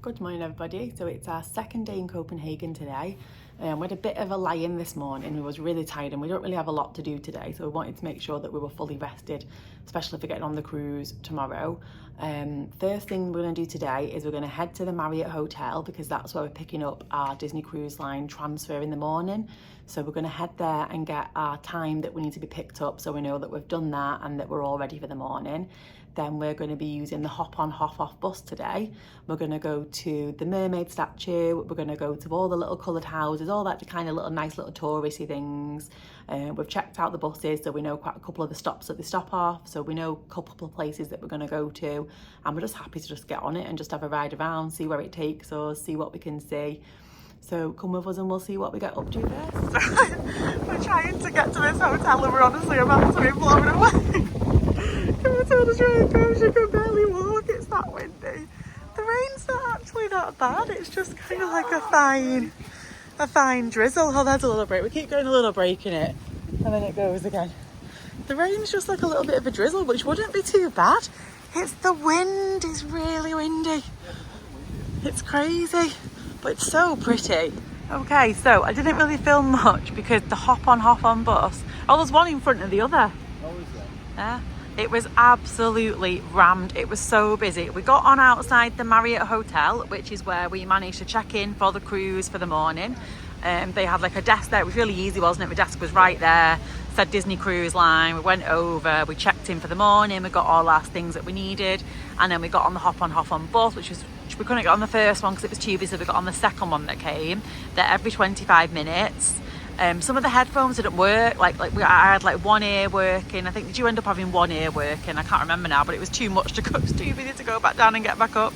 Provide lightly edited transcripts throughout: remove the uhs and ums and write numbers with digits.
Good morning everybody. So it's our second day in Copenhagen today. We had a bit of a lie-in this morning. We was really tired and we don't really have a lot to do today, so we wanted to make sure that we were fully rested, especially for getting on the cruise tomorrow. First thing we're going to do today is we're going to head to the Marriott hotel because that's where we're picking up our Disney Cruise Line transfer in the morning. So we're going to head there and get our time that we need to be picked up, so we know that we've done that and that we're all ready for the morning. Then we're going to be using the hop-on, hop-off bus today. We're going to go to the Mermaid statue. We're going to go to all the little coloured houses, all that kind of little nice little touristy things. We've checked out the buses, so we know quite a couple of the stops that they stop off. So we know a couple of places that we're going to go to. And we're just happy to just get on it and just have a ride around, see where it takes us, see what we can see. So come with us and we'll see what we get up to first. We're trying to get to this hotel and we're honestly about to be blown away. Matilda's trying to go, she can barely walk, it's that windy. The rain's not actually that bad, it's just kind of like a fine drizzle. Oh, there's a little break. We keep going a little break in it and then it goes again. The rain's just like a little bit of a drizzle, which wouldn't be too bad. It's the wind is really windy. It's crazy, but it's so pretty. Okay, so I didn't really film much because the hop-on bus, oh, there's one in front of the other. Oh, is there? Yeah. It was absolutely rammed. It was so busy. We got on outside the Marriott hotel, which is where we managed to check in for the cruise for the morning. They had like a desk there. It was really easy, wasn't it? The desk was right there, said Disney Cruise Line. We went over, we checked in for the morning, we got all our things that we needed, and then we got on the hop-on bus, which we couldn't get on the first one because it was too busy, so we got on the second one that came. They're every 25 minutes. Some of the headphones didn't work, I had like one ear working. I think, did you end up having one ear working? I can't remember now, but it was too much to go, it was too busy to go back down and get back up.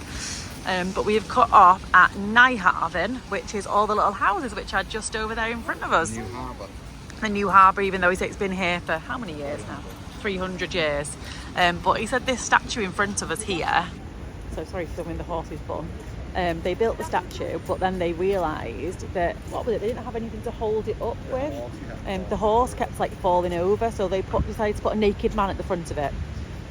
But we have cut off at Nyhavn, which is all the little houses which are just over there in front of us. New harbour. The new harbour, even though it's been here for how many years now? 300 years. But he said this statue in front of us here, so sorry for filming the horse's bum. They built the statue, but then they realised that, they didn't have anything to hold it up with. The horse kept like falling over, so they decided to put a naked man at the front of it.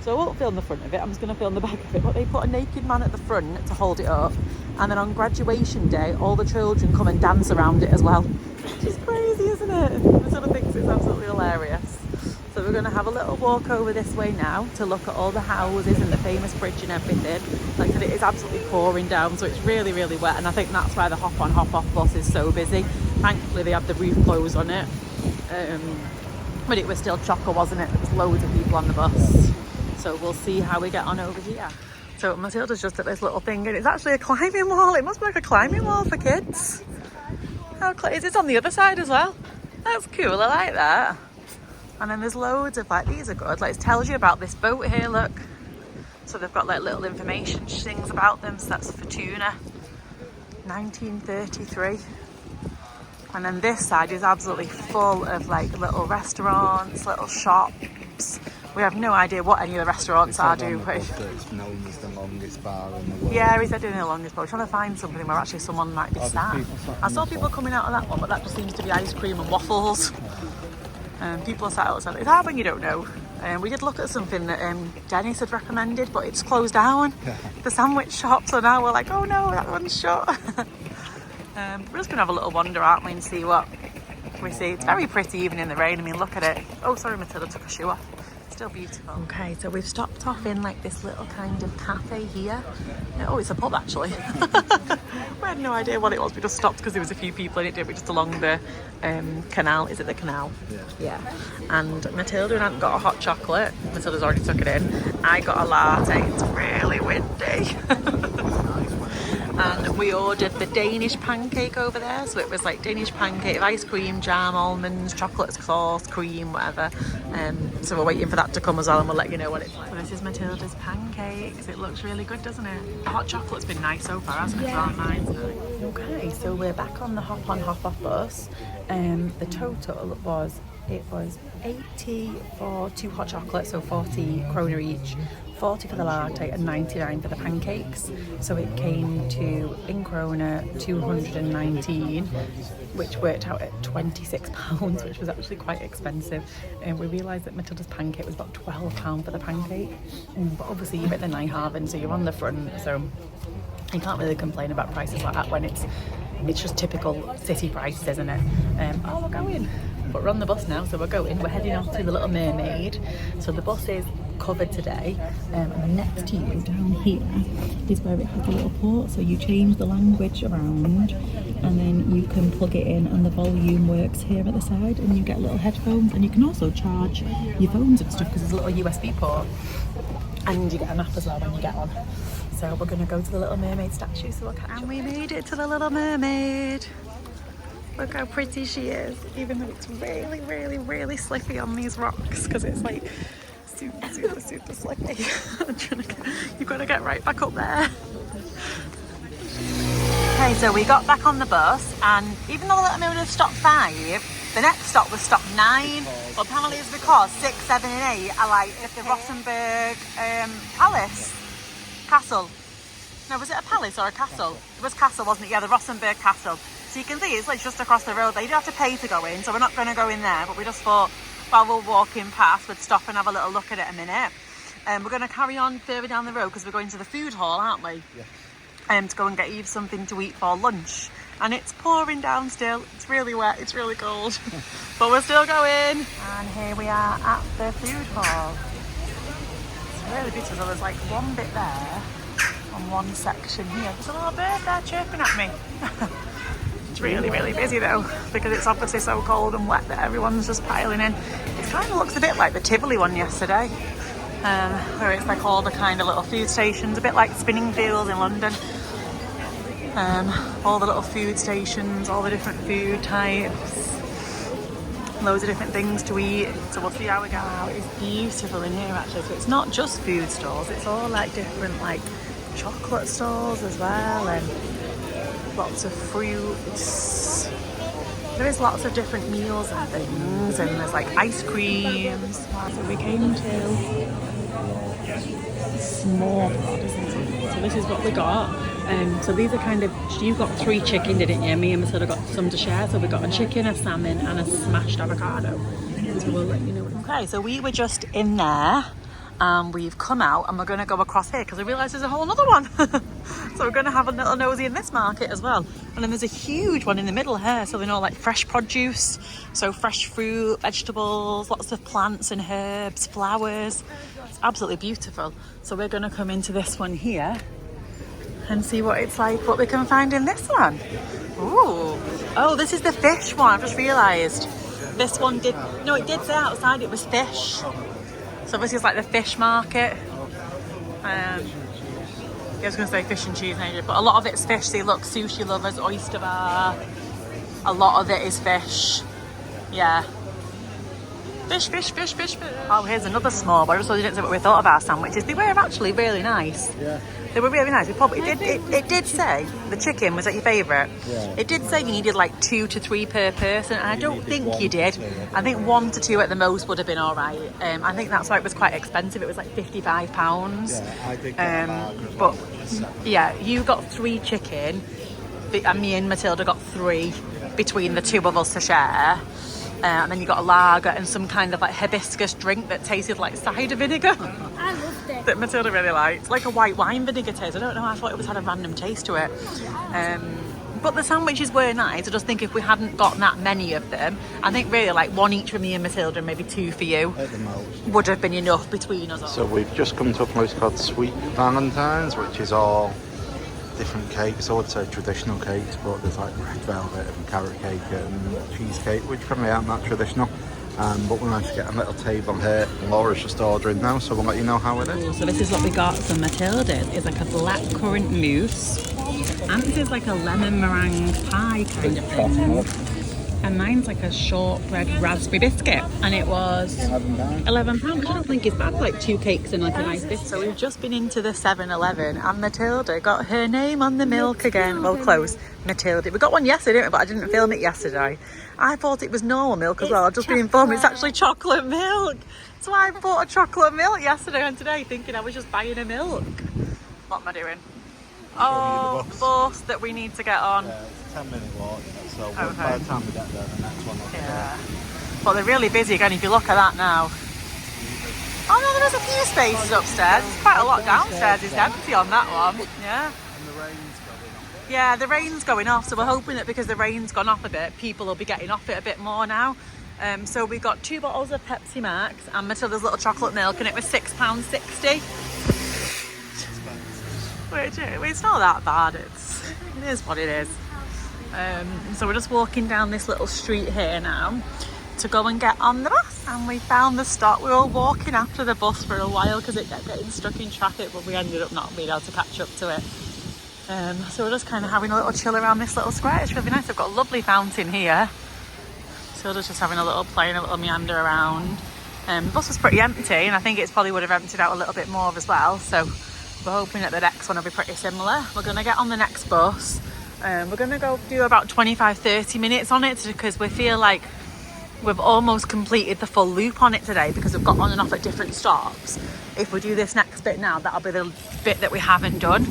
So I won't film the front of it, I'm just going to film the back of it, but they put a naked man at the front to hold it up, and then on graduation day all the children come and dance around it as well. Which is crazy, isn't it? Matilda thinks it's absolutely hilarious. So we're going to have a little walk over this way now to look at all the houses and the famous bridge and everything. Like I said, it is absolutely pouring down, so it's really, really wet, and I think that's why the hop-on, hop-off bus is so busy. Thankfully they have the roof closed on it, but it was still chocker, wasn't it? There was loads of people on the bus. So we'll see how we get on over here. So Matilda's just at this little thing, and it's actually a climbing wall. It must be like a climbing wall for kids. How is it on the other side as well? That's cool, I like that. And then there's loads of these are good. It tells you about this boat here, look. So they've got little information things about them. So that's Fortuna, 1933. And then this side is absolutely full of little restaurants, little shops. We have no idea what any of the restaurants are, do we? It's known as the longest bar in the world. Yeah, he said doing the longest bar. We're trying to find something where actually someone might be sat. I saw people coming out of that one, but that just seems to be ice cream and waffles. People are sat outside. It's hard when you don't know. We did look at something that Danish had recommended, but it's closed down. The sandwich shop, so now we're like, oh no, that one's shut. We're just going to have a little wander, aren't we, and see what we see. It's very pretty even in the rain. I mean, look at it. Oh, sorry, Matilda took her shoe off. Still beautiful. Okay, so we've stopped off in this little kind of cafe here. Oh, it's a pub actually. We had no idea what it was. We just stopped because there was a few people in it, didn't we? Just along the canal. Is it the canal? Yeah. And Matilda and Aunt got a hot chocolate. Matilda's already took it in. I got a latte. It's really windy. And we ordered the Danish pancake over there. So it was Danish pancake, ice cream, jam, almonds, chocolate sauce, cream, whatever. So we're waiting for that to come as well, and we'll let you know what it's like. So this is Matilda's pancakes. It looks really good, doesn't it? The hot chocolate's been nice so far, hasn't it? Yeah. Nice. Okay, so we're back on the hop-on, hop-off bus. The total was 80 for 2 hot chocolates, so 40 kroner each. 40 for the latte and 99 for the pancakes. So it came to, in kroner, 219, which worked out at £26, which was actually quite expensive. And we realised that Matilda's pancake was about £12 for the pancake. But obviously you're at the Nyhavn, so you're on the front, so You can't really complain about prices like that when it's just typical city prices, isn't it? Oh, we're going. But we're on the bus now, so we're going. We're heading on to the Little Mermaid. So the bus is covered today. And next to you, down here, is where it has a little port. So you change the language around, and then you can plug it in, and the volume works here at the side, and you get little headphones. And you can also charge your phones and stuff because there's a little USB port. And you get a map as well when you get on. So we're going to go to the Little Mermaid statue, so we'll catch up. And we made it to the Little Mermaid. Look how pretty she is, even though it's really, really, really slippy on these rocks, because it's like super, super, super slippy. You've got to get right back up there. Okay, so we got back on the bus, and even though the Little Mermaid was stop 5, the next stop was stop 9. Well, apparently it's because 6, 7 and 8 are like at the Rosenberg Palace. Castle. No, was it a palace or a castle? It was castle, wasn't it? Yeah, the Rosenberg Castle. So you can see it's like just across the road there. You do have to pay to go in, so we're not going to go in there, but we just thought while we're walking past, we'd stop and have a little look at it a minute. We're going to carry on further down the road because we're going to the food hall, aren't we? Yeah. To go and get Eve something to eat for lunch. And it's pouring down still. It's really wet, it's really cold. But we're still going. And here we are at the food hall. Really beautiful. There's like one bit there on one section here. There's a little bird there chirping at me. It's really, really busy though, because it's obviously so cold and wet that everyone's just piling in. It kind of looks a bit like the Tivoli one yesterday, where it's like all the kind of little food stations, a bit like Spinningfields in London. All the little food stations, all the different food types. Loads of different things to eat, so we'll see how we go. Wow, it's beautiful in here actually. So it's not just food stalls, it's all like different like chocolate stalls as well, and lots of fruits. There is lots of different meals and things, and there's like ice creams. So we came to small pod, isn't it? So this is what we got. So these are kind of, you got 3 chicken, didn't you? Me and Matilda got some to share. So we got a chicken, a salmon and a smashed avocado. So we'll let you know. Okay, so we were just in there and we've come out and we're going to go across here because I realised there's a whole other one. So we're going to have a little nosy in this market as well. And then there's a huge one in the middle here. So they know like fresh produce, so fresh fruit, vegetables, lots of plants and herbs, flowers. It's absolutely beautiful. So we're going to come into this one here and see what it's like, what we can find in this one. Ooh. Oh, this is the fish one. I've just realised. This one did, no, it did say outside it was fish. So this is like the fish market. I was going to say fish and cheese, but a lot of it's fish. See, look, sushi lovers, oyster bar. A lot of it is fish. Yeah. Fish, fish, fish, fish, fish. Oh, here's another small one. I just didn't say what we thought of our sandwiches. They were actually really nice. Yeah. They were really nice. It did say the chicken was like your favourite. Yeah. It did say you needed like 2 to 3 per person, and I don't think you did. I think 1 to 2 at the most would have been all right. I think that's why it was quite expensive. It was like £55. Yeah, I did get but yeah, you got 3 chicken, and me and Matilda got 3 between the 2 of us to share. And then you got a lager and some kind of like hibiscus drink that tasted like cider vinegar. I loved it. That Matilda really liked. Like a white wine vinegar taste. I don't know, I thought it had a random taste to it. But the sandwiches were nice. I just think if we hadn't got that many of them, I think really like 1 each for me and Matilda and maybe 2 for you at the most would have been enough between us all. So we've just come to a place called Sweet Valentine's, which is all different cakes. I would say traditional cakes, but there's like red velvet and carrot cake and cheesecake, which probably aren't that traditional. But we managed to get a little table here. Laura's just ordering now, so we'll let you know how it is. Cool. So this is what we got. So Matilda's is like a black currant mousse, and this is like a lemon meringue pie kind of thing. And mine's like a shortbread raspberry biscuit, and it was £11, which I don't think is bad, like 2 cakes and like a nice biscuit. So we've just been into the 7-Eleven and Matilda got her name on the milk again. Well, close. Matilda. We got one yesterday, didn't we? But I didn't film it yesterday. I thought it was normal milk as well. I've just been informed it's actually chocolate milk. So I bought a chocolate milk yesterday and today thinking I was just buying a milk. What am I doing? Oh, the bus that we need to get on. Yeah, it's a 10-minute walk, so okay. By the time we get there, the next one will be there. But they're really busy again, if you look at that now. Oh no, there is a few spaces upstairs. There's quite a lot downstairs. It's empty on that one. Yeah. And the rain's going off. Yeah, the rain's going off, so we're hoping that because the rain's gone off a bit, people will be getting off it a bit more now. So we got 2 bottles of Pepsi Max and Matilda's little chocolate milk, and it was £6.60. Which it's not that bad. It is what it is. So we're just walking down this little street here now to go and get on the bus, and we found the stop. We were all walking after the bus for a while because it kept getting stuck in traffic, but we ended up not being able to catch up to it. So we're just kind of having a little chill around this little square. It's really nice. They've got a lovely fountain here. So we're just having a little play and a little meander around. The bus was pretty empty, and I think it's probably would have emptied out a little bit more as well. So we're hoping that the next one will be pretty similar. We're going to get on the next bus. We're going to go do about 25-30 minutes on it because we feel like we've almost completed the full loop on it today because we've got on and off at different stops. If we do this next bit now, that'll be the bit that we haven't done.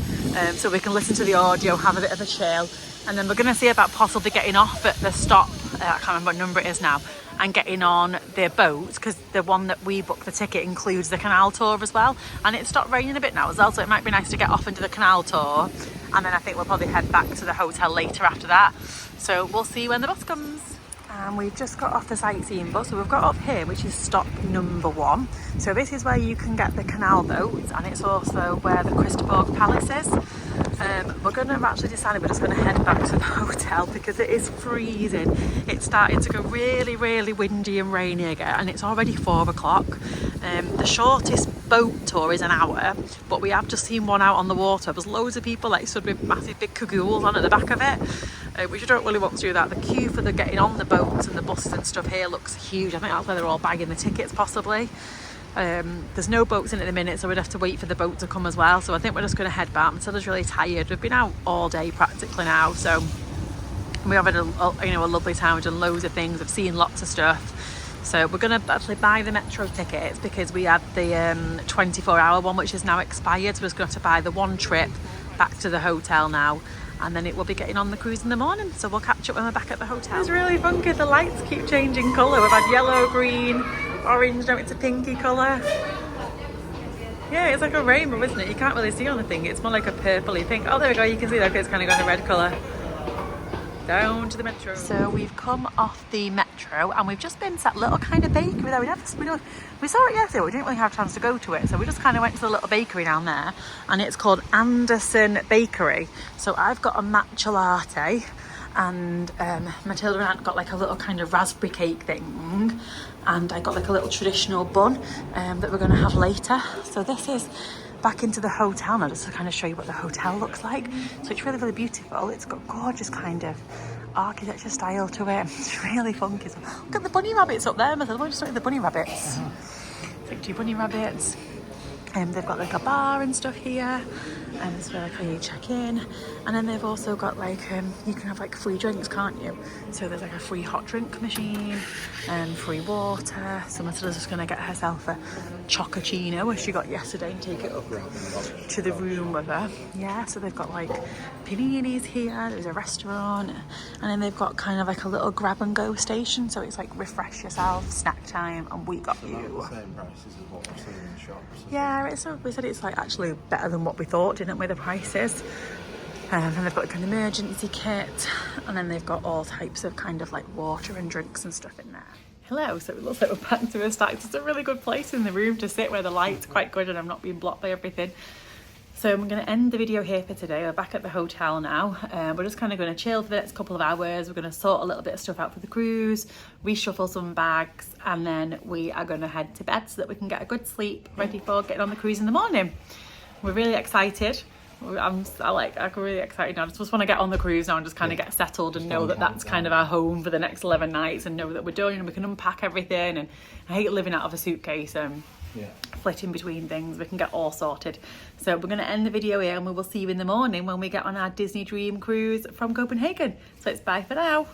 So we can listen to the audio, have a bit of a chill. And then we're going to see about possibly getting off at the stop, I can't remember what number it is now, and getting on the boat, because the one that we booked the ticket includes the canal tour as well. And it stopped raining a bit now as well, so it might be nice to get off into the canal tour. And then I think we'll probably head back to the hotel later after that. So we'll see when the bus comes. And we've just got off the sightseeing bus, so we've got up here, which is stop number 1. So this is where you can get the canal boat, and it's also where the Christopherg Palace is. We're going to actually decide we're just going to head back to the hotel because it is freezing. It's starting to go really, really windy and rainy again, and it's already 4 o'clock. The shortest boat tour is an hour, but we have just seen one out on the water. There's loads of people like stood with massive big cagoules on at the back of it, which you don't really want to do that. The queue for the getting on the boats and the buses and stuff here looks huge. I think that's where they're all bagging the tickets possibly. There's no boats in at the minute, so we'd have to wait for the boat to come as well. So I think we're just going to head back. Matilda's really tired. We've been out all day practically now, so we're having a lovely time. We've done loads of things. We've seen lots of stuff. So we're going to actually buy the metro tickets because we had the 24-hour one, which is now expired. So we're just going to have to buy the one trip back to the hotel now, and then it will be getting on the cruise in the morning. So we'll catch up when we're back at the hotel. It's really funky. The lights keep changing colour. We've had yellow, green, orange, now it's a pinky colour. Yeah, it's like a rainbow, isn't it? You can't really see on the thing. It's more like a purpley pink. Oh, there we go. You can see that it's kind of got a red colour. Down to the metro. So we've come off the metro and we've just been to that little kind of bakery there. We saw it yesterday, but we didn't really have a chance to go to it. So we just kind of went to the little bakery down there, and it's called Anderson Bakery. So I've got a matcha latte, and Matilda and Aunt got like a little kind of raspberry cake thing, and I got like a little traditional bun that we're going to have later. So this is back into the hotel now, just to kind of show you what the hotel looks like. So it's really, really beautiful. It's got gorgeous kind of architecture style to it. It's really funky. So look at the bunny rabbits up there. Matilda, just look at the bunny rabbits. It's like 2 bunny rabbits. They've got like a bar and stuff here, and it's where like you check in. And then they've also got like you can have like free drinks, can't you? So there's like a free hot drink machine and free water. So Matilda's just gonna get herself a choccacino, which she got yesterday, and take it up to the room with her. Yeah, so they've got like paninis here. There's a restaurant, and then they've got kind of like a little grab and go station. So it's like refresh yourself, snack time, and we got you. Same prices as what we're seeing in the shops. Yeah, we said it's like actually better than what we thought, didn't we, the prices? And they've got like an emergency kit, and then they've got all types of kind of like water and drinks and stuff in there. Hello, so it looks like we're back to a start. It's a really good place in the room to sit where the light's quite good and I'm not being blocked by everything. So I'm going to end the video here for today. We're back at the hotel now. We're just kind of going to chill for the next couple of hours. We're going to sort a little bit of stuff out for the cruise, reshuffle some bags, and then we are going to head to bed so that we can get a good sleep ready for getting on the cruise in the morning. We're really excited. I'm really excited now. I just want to get on the cruise now and just kind of get settled and know that that's kind of our home for the next 11 nights, and know that we're done and we can unpack everything. And I hate living out of a suitcase and flitting between things. We can get all sorted. So we're going to end the video here, and we will see you in the morning when we get on our Disney Dream cruise from Copenhagen. So it's bye for now.